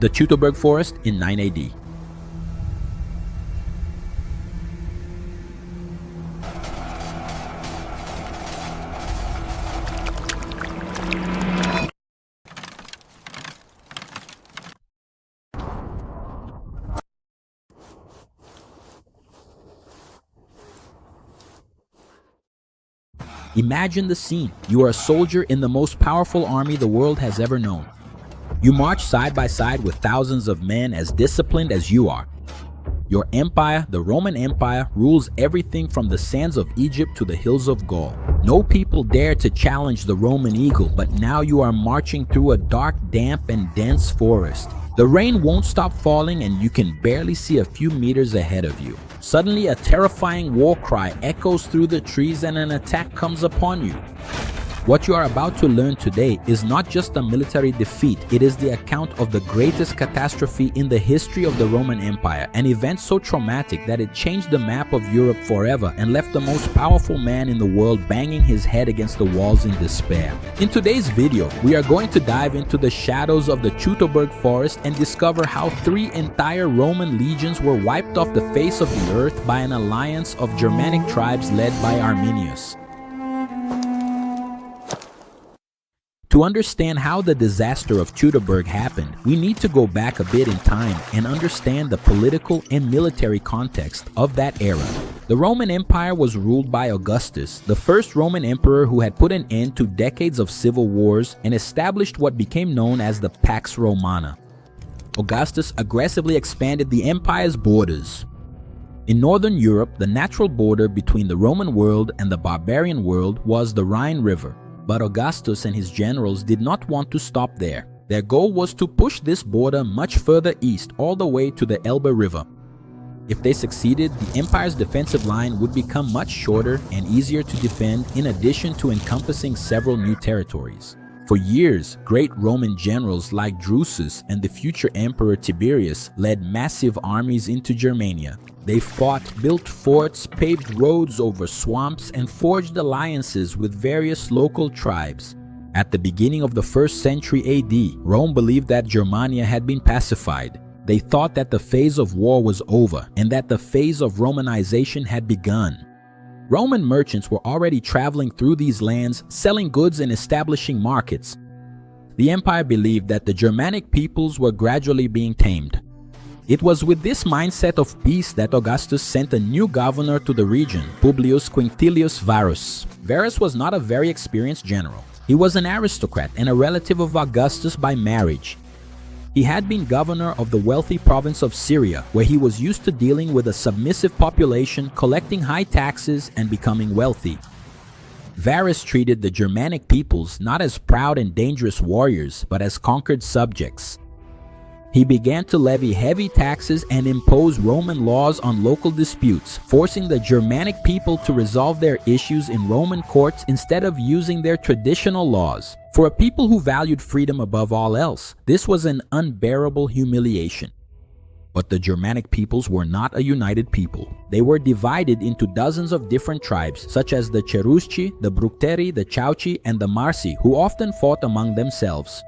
the Teutoburg Forest in 9 AD. Imagine the scene. You are a soldier in the most powerful army the world has ever known. You march side by side with thousands of men as disciplined as you are. Your empire, the Roman Empire, rules everything from the sands of Egypt to the hills of Gaul. No people dare to challenge the Roman eagle, but now you are marching through a dark, damp, and dense forest. The rain won't stop falling and you can barely see a few meters ahead of you. Suddenly, a terrifying war cry echoes through the trees and an attack comes upon you. What you are about to learn today is not just a military defeat, it is the account of the greatest catastrophe in the history of the Roman Empire, an event so traumatic that it changed the map of Europe forever and left the most powerful man in the world banging his head against the walls in despair. In today's video, we are going to dive into the shadows of the Teutoburg Forest and discover how 3 entire Roman legions were wiped off the face of the earth by an alliance of Germanic tribes led by Arminius. To understand how the disaster of Teutoburg happened, we need to go back a bit in time and understand the political and military context of that era. The Roman Empire was ruled by Augustus, the first Roman emperor who had put an end to decades of civil wars and established what became known as the Pax Romana. Augustus aggressively expanded the empire's borders. In northern Europe, the natural border between the Roman world and the barbarian world was the Rhine River. But Augustus and his generals did not want to stop there. Their goal was to push this border much further east, all the way to the Elbe River. If they succeeded, the empire's defensive line would become much shorter and easier to defend, in addition to encompassing several new territories. For years, great Roman generals like Drusus and the future emperor Tiberius led massive armies into Germania. They fought, built forts, paved roads over swamps, and forged alliances with various local tribes. At the beginning of the 1st century AD, Rome believed that Germania had been pacified. They thought that the phase of war was over and that the phase of Romanization had begun. Roman merchants were already traveling through these lands, selling goods and establishing markets. The empire believed that the Germanic peoples were gradually being tamed. It was with this mindset of peace that Augustus sent a new governor to the region, Publius Quinctilius Varus. Varus was not a very experienced general. He was an aristocrat and a relative of Augustus by marriage. He had been governor of the wealthy province of Syria, where he was used to dealing with a submissive population, collecting high taxes, and becoming wealthy. Varus treated the Germanic peoples not as proud and dangerous warriors, but as conquered subjects. He began to levy heavy taxes and impose Roman laws on local disputes, forcing the Germanic people to resolve their issues in Roman courts instead of using their traditional laws. For a people who valued freedom above all else, this was an unbearable humiliation. But the Germanic peoples were not a united people. They were divided into dozens of different tribes, such as the Cherusci, the Bructeri, the Chauci, and the Marsi, who often fought among themselves.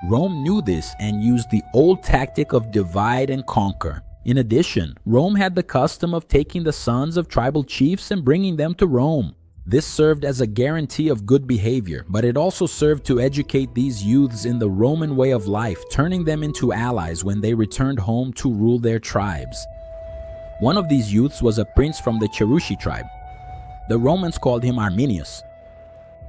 Rome knew this and used the old tactic of divide and conquer. In addition, Rome had the custom of taking the sons of tribal chiefs and bringing them to Rome. This served as a guarantee of good behavior, but it also served to educate these youths in the Roman way of life, turning them into allies when they returned home to rule their tribes. One of these youths was a prince from the Cherusci tribe. The Romans called him Arminius.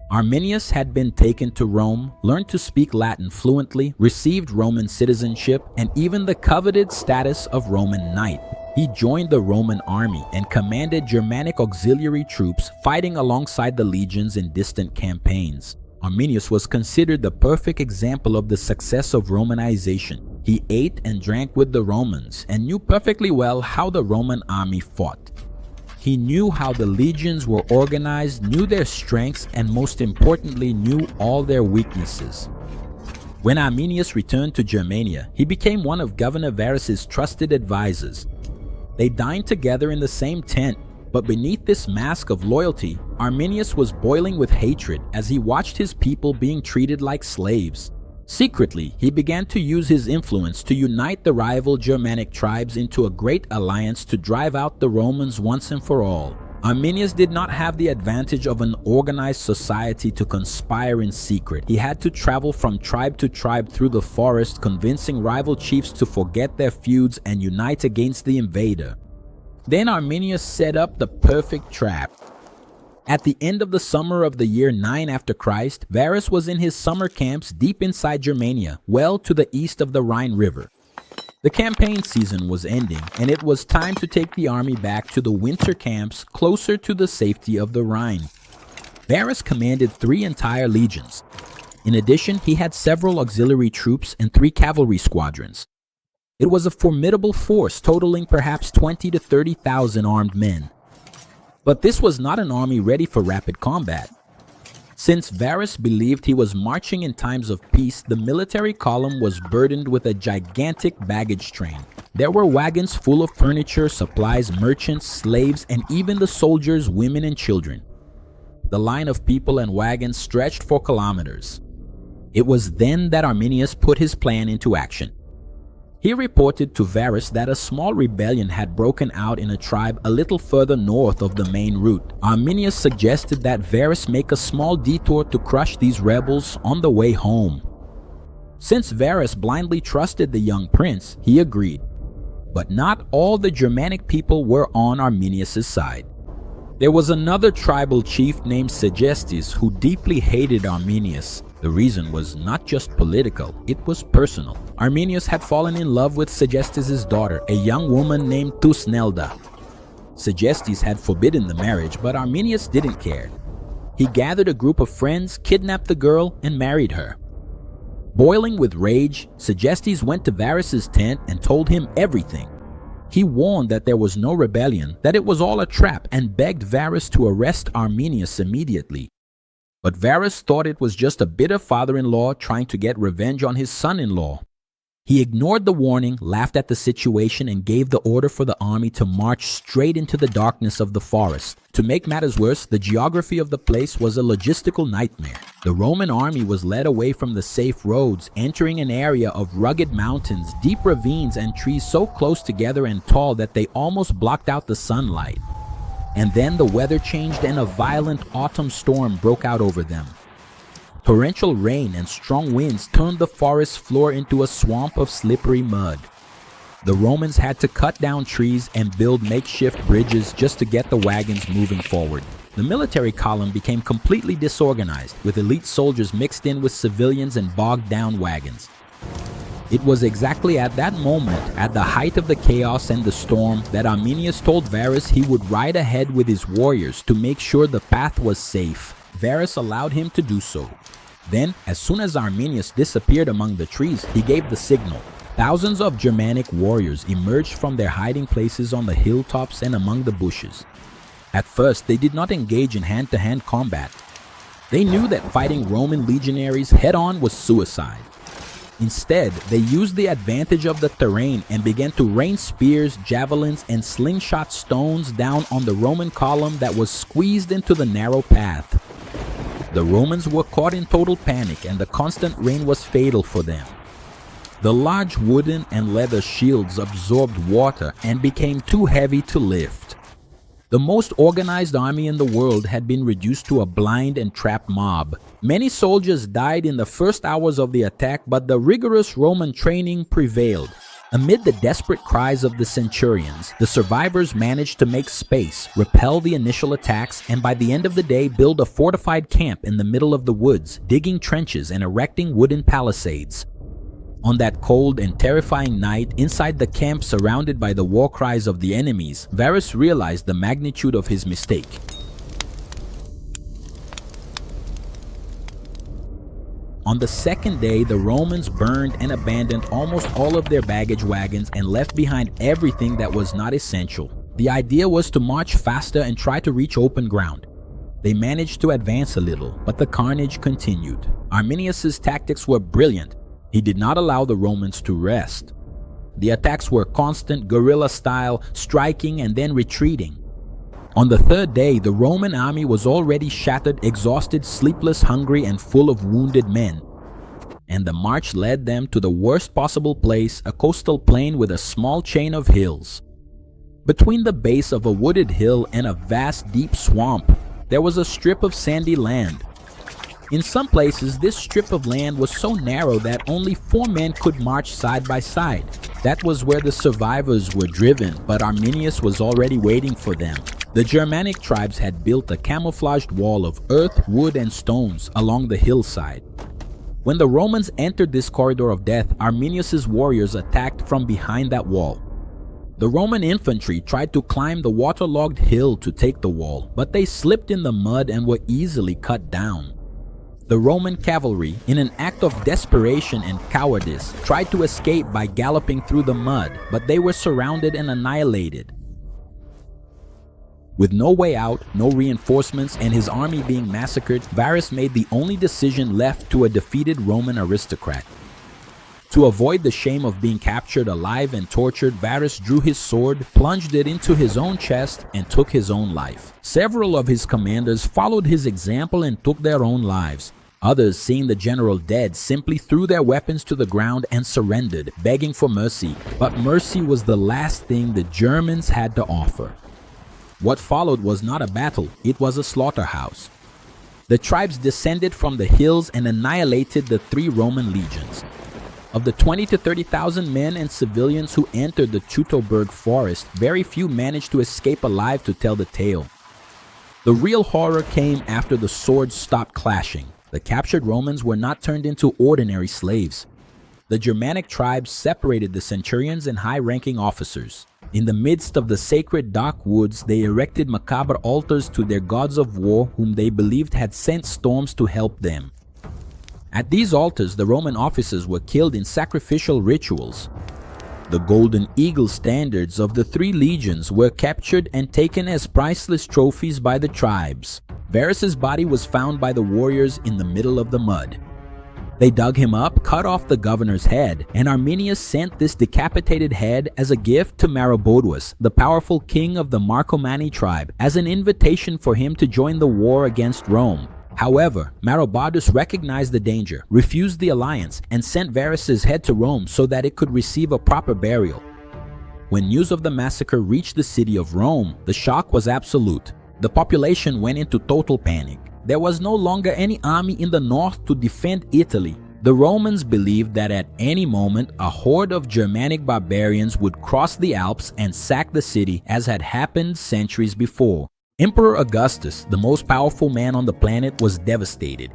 Arminius had been taken to Rome, learned to speak Latin fluently, received Roman citizenship, and even the coveted status of Roman knight. He joined the Roman army and commanded Germanic auxiliary troops, fighting alongside the legions in distant campaigns. Arminius was considered the perfect example of the success of Romanization. He ate and drank with the Romans and knew perfectly well how the Roman army fought. He knew how the legions were organized, knew their strengths, and most importantly, knew all their weaknesses. When Arminius returned to Germania, he became one of Governor Varus's trusted advisors. They dined together in the same tent, but beneath this mask of loyalty, Arminius was boiling with hatred as he watched his people being treated like slaves. Secretly, he began to use his influence to unite the rival Germanic tribes into a great alliance to drive out the Romans once and for all. Arminius did not have the advantage of an organized society to conspire in secret. He had to travel from tribe to tribe through the forest, convincing rival chiefs to forget their feuds and unite against the invader. Then Arminius set up the perfect trap. At the end of the summer of the year 9 after Christ, Varus was in his summer camps deep inside Germania, well to the east of the Rhine River. The campaign season was ending, and it was time to take the army back to the winter camps closer to the safety of the Rhine. Varus commanded 3 entire legions. In addition, he had several auxiliary troops and 3 cavalry squadrons. It was a formidable force, totaling perhaps 20 to 30,000 armed men. But this was not an army ready for rapid combat. Since Varus believed he was marching in times of peace, the military column was burdened with a gigantic baggage train. There were wagons full of furniture, supplies, merchants, slaves, and even the soldiers, women, and children. The line of people and wagons stretched for kilometers. It was then that Arminius put his plan into action. He reported to Varus that a small rebellion had broken out in a tribe a little further north of the main route. Arminius suggested that Varus make a small detour to crush these rebels on the way home. Since Varus blindly trusted the young prince, he agreed. But not all the Germanic people were on Arminius' side. There was another tribal chief named Segestes who deeply hated Arminius. The reason was not just political, it was personal. Arminius had fallen in love with Segestes' daughter, a young woman named Thusnelda. Segestes had forbidden the marriage, but Arminius didn't care. He gathered a group of friends, kidnapped the girl, and married her. Boiling with rage, Segestes went to Varus's tent and told him everything. He warned that there was no rebellion, that it was all a trap, and begged Varus to arrest Arminius immediately. But Varus thought it was just a bitter father-in-law trying to get revenge on his son-in-law. He ignored the warning, laughed at the situation, and gave the order for the army to march straight into the darkness of the forest. To make matters worse, the geography of the place was a logistical nightmare. The Roman army was led away from the safe roads, entering an area of rugged mountains, deep ravines, and trees so close together and tall that they almost blocked out the sunlight. And then the weather changed and a violent autumn storm broke out over them. Torrential rain and strong winds turned the forest floor into a swamp of slippery mud. The Romans had to cut down trees and build makeshift bridges just to get the wagons moving forward. The military column became completely disorganized, with elite soldiers mixed in with civilians and bogged down wagons. It was exactly at that moment, at the height of the chaos and the storm, that Arminius told Varus he would ride ahead with his warriors to make sure the path was safe. Varus allowed him to do so. Then, as soon as Arminius disappeared among the trees, he gave the signal. Thousands of Germanic warriors emerged from their hiding places on the hilltops and among the bushes. At first, they did not engage in hand-to-hand combat. They knew that fighting Roman legionaries head-on was suicide. Instead, they used the advantage of the terrain and began to rain spears, javelins, and slingshot stones down on the Roman column that was squeezed into the narrow path. The Romans were caught in total panic, and the constant rain was fatal for them. The large wooden and leather shields absorbed water and became too heavy to lift. The most organized army in the world had been reduced to a blind and trapped mob. Many soldiers died in the first hours of the attack, but the rigorous Roman training prevailed. Amid the desperate cries of the centurions, the survivors managed to make space, repel the initial attacks, and by the end of the day build a fortified camp in the middle of the woods, digging trenches and erecting wooden palisades. On that cold and terrifying night, inside the camp surrounded by the war cries of the enemies, Varus realized the magnitude of his mistake. On the second day, the Romans burned and abandoned almost all of their baggage wagons and left behind everything that was not essential. The idea was to march faster and try to reach open ground. They managed to advance a little, but the carnage continued. Arminius' tactics were brilliant. He did not allow the Romans to rest. The attacks were constant, guerrilla style, striking and then retreating. On the third day, the Roman army was already shattered, exhausted, sleepless, hungry, and full of wounded men. and the march led them to the worst possible place, a coastal plain with a small chain of hills. Between the base of a wooded hill and a vast deep swamp, there was a strip of sandy land. In some places, this strip of land was so narrow that only 4 men could march side by side. That was where the survivors were driven, but Arminius was already waiting for them. The Germanic tribes had built a camouflaged wall of earth, wood, and stones along the hillside. When the Romans entered this corridor of death, Arminius's warriors attacked from behind that wall. The Roman infantry tried to climb the waterlogged hill to take the wall, but they slipped in the mud and were easily cut down. The Roman cavalry, in an act of desperation and cowardice, tried to escape by galloping through the mud, but they were surrounded and annihilated. With no way out, no reinforcements, and his army being massacred, Varus made the only decision left to a defeated Roman aristocrat. To avoid the shame of being captured alive and tortured, Varus drew his sword, plunged it into his own chest, and took his own life. Several of his commanders followed his example and took their own lives. Others, seeing the general dead, simply threw their weapons to the ground and surrendered, begging for mercy. But mercy was the last thing the Germans had to offer. What followed was not a battle, it was a slaughterhouse. The tribes descended from the hills and annihilated the 3 Roman legions. Of the 20,000 to 30,000 men and civilians who entered the Teutoburg Forest, very few managed to escape alive to tell the tale. The real horror came after the swords stopped clashing. The captured Romans were not turned into ordinary slaves. The Germanic tribes separated the centurions and high-ranking officers. In the midst of the sacred dark woods, they erected macabre altars to their gods of war whom they believed had sent storms to help them. At these altars, the Roman officers were killed in sacrificial rituals. The golden eagle standards of the 3 legions were captured and taken as priceless trophies by the tribes. Varus's body was found by the warriors in the middle of the mud. They dug him up, cut off the governor's head, and Arminius sent this decapitated head as a gift to Maroboduus, the powerful king of the Marcomanni tribe, as an invitation for him to join the war against Rome. However, Maroboduus recognized the danger, refused the alliance, and sent Varus's head to Rome so that it could receive a proper burial. When news of the massacre reached the city of Rome, the shock was absolute. The population went into total panic. There was no longer any army in the north to defend Italy. The Romans believed that at any moment a horde of Germanic barbarians would cross the Alps and sack the city, as had happened centuries before. Emperor Augustus, the most powerful man on the planet, was devastated.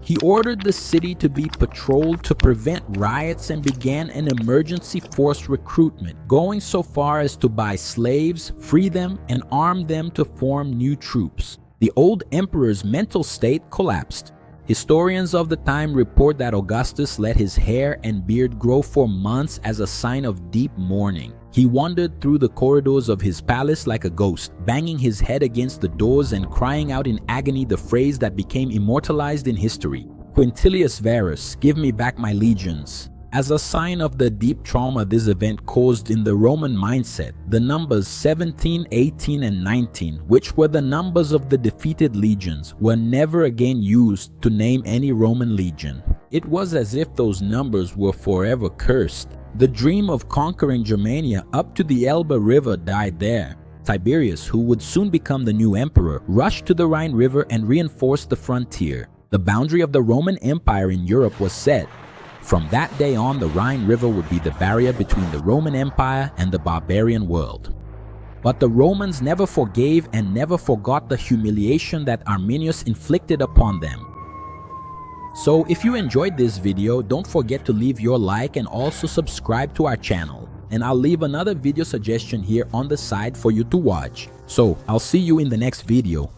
He ordered the city to be patrolled to prevent riots and began an emergency force recruitment, going so far as to buy slaves, free them, and arm them to form new troops. The old emperor's mental state collapsed. Historians of the time report that Augustus let his hair and beard grow for months as a sign of deep mourning. He wandered through the corridors of his palace like a ghost, banging his head against the doors and crying out in agony the phrase that became immortalized in history: "Quintilius Varus, give me back my legions." As a sign of the deep trauma this event caused in the Roman mindset, the numbers 17, 18, and 19, which were the numbers of the defeated legions, were never again used to name any Roman legion. It was as if those numbers were forever cursed. The dream of conquering Germania up to the Elbe River died there. Tiberius, who would soon become the new emperor, rushed to the Rhine River and reinforced the frontier. The boundary of the Roman Empire in Europe was set. From that day on, the Rhine River would be the barrier between the Roman Empire and the barbarian world. But the Romans never forgave and never forgot the humiliation that Arminius inflicted upon them. So if you enjoyed this video, don't forget to leave your like and also subscribe to our channel. And I'll leave another video suggestion here on the side for you to watch. So I'll see you in the next video.